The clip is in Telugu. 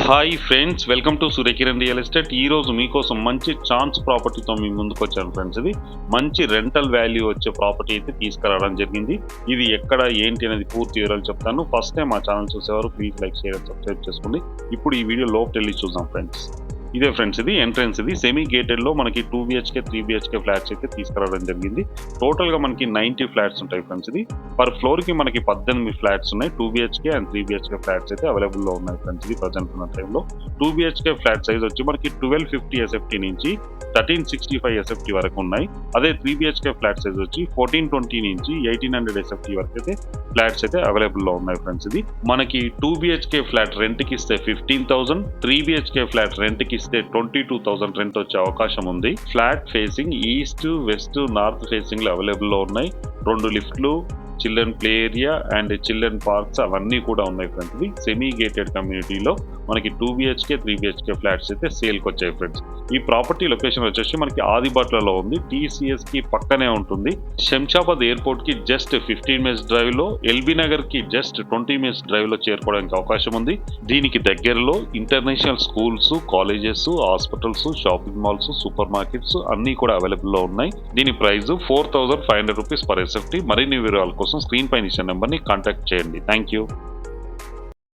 Hi friends, welcome to Surya Kiran real estate. ఈ రోజు మీకోసం మంచి ఛాన్స్ ప్రాపర్టీతో మీ ముందుకు వచ్చాను ఫ్రెండ్స్. ఇది మంచి రెంటల్ వాల్యూ వచ్చే ప్రాపర్టీ అయితే తీసుకురావడం జరిగింది. ఇది ఎక్కడ ఏంటి అనేది పూర్తి వివరాలు చెప్తాను. ఫస్ట్ టైం మా ఛానల్ చూసేవారు please like, share and subscribe చేసుకోండి. ఇప్పుడు ఈ వీడియో లోపలికి వెళ్ళి చూద్దాం ఫ్రెండ్స్. ఇదే ఫ్రెండ్స్, ఇది ఎంట్రన్స్. ఇది సెమీ గేటెడ్ లో మనకి 2 BHK 3 BHK ఫ్లాట్స్ అయితే తీసుకురావడం జరిగింది. టోటల్ గా మనకి 90 ఫ్లాట్స్ ఉంటాయి ఫ్రెండ్స్. ఇది పర్ ఫ్లోర్ కి మనకి 18 ఫ్లాట్స్ ఉన్నాయి. 2 BHK అండ్ 3 BHK ఫ్లాట్స్ అయితే అవైలబుల్ లో ఉన్నాయి ఫ్రెండ్స్. ఇది ప్రజెంట్ ఉన్న టైంలో 2 BHK ఫ్లాట్ సైజ్ వచ్చి మనకి 1250 SFT నుంచి 1365 SFT వరకు ఉన్నాయి. అదే 3 BHK ఫ్లాట్ సైజ్ వచ్చి 1420 నుంచి 1800 SFT వరకు అయితే ఫ్లాట్స్ అయితే అవైలబుల్ లో ఉన్నాయి ఫ్రెండ్స్. ఇది మనకి 2 BHK ఫ్లాట్ రెంట్ కి ఇస్తే 15,000, 3 BHK ఫ్లాట్ రెంట్ కి ఇస్తే 22,000 రెంట్ వచ్చే అవకాశం ఉంది. Flat facing east, west, north facing లో అవైలబుల్ లో ఉన్నాయి. 2 లిఫ్ట్లు, children play area and children parks అవన్నీ కూడా ఉన్నాయి ఫ్రెండ్స్. ఇది సెమీ గేటెడ్ కమ్యూనిటీలో మనకి 2 BHK 3 BHK ఫ్లాట్స్ అయితే సేల్కి వచ్చాయి ఫ్రెండ్స్. ఈ ప్రాపర్టీ లొకేషన్ వచ్చేసి మనకి ఆదిబట్లలో ఉంది. TCS కి పక్కనే ఉంటుంది. శంషాబాద్ ఎయిర్పోర్ట్ కి జస్ట్ 15 మినిట్స్ డ్రైవ్ లో, ఎల్బీ నగర్ కి జస్ట్ 20 మినిట్స్ డ్రైవ్ లో చేరుకోవడానికి అవకాశం ఉంది. దీనికి దగ్గరలో international schools, colleges, hospitals, shopping malls, super markets అన్ని కూడా అవైలబుల్ లో ఉన్నాయి. దీని ప్రైస్ 4,500 రూపీస్ పర్ SFT. మరిన్ని వివరాల కోసం స్క్రీన్ పైన ఇచ్చిన నెంబర్ని కాంటాక్ట్ చేయండి. Thank you.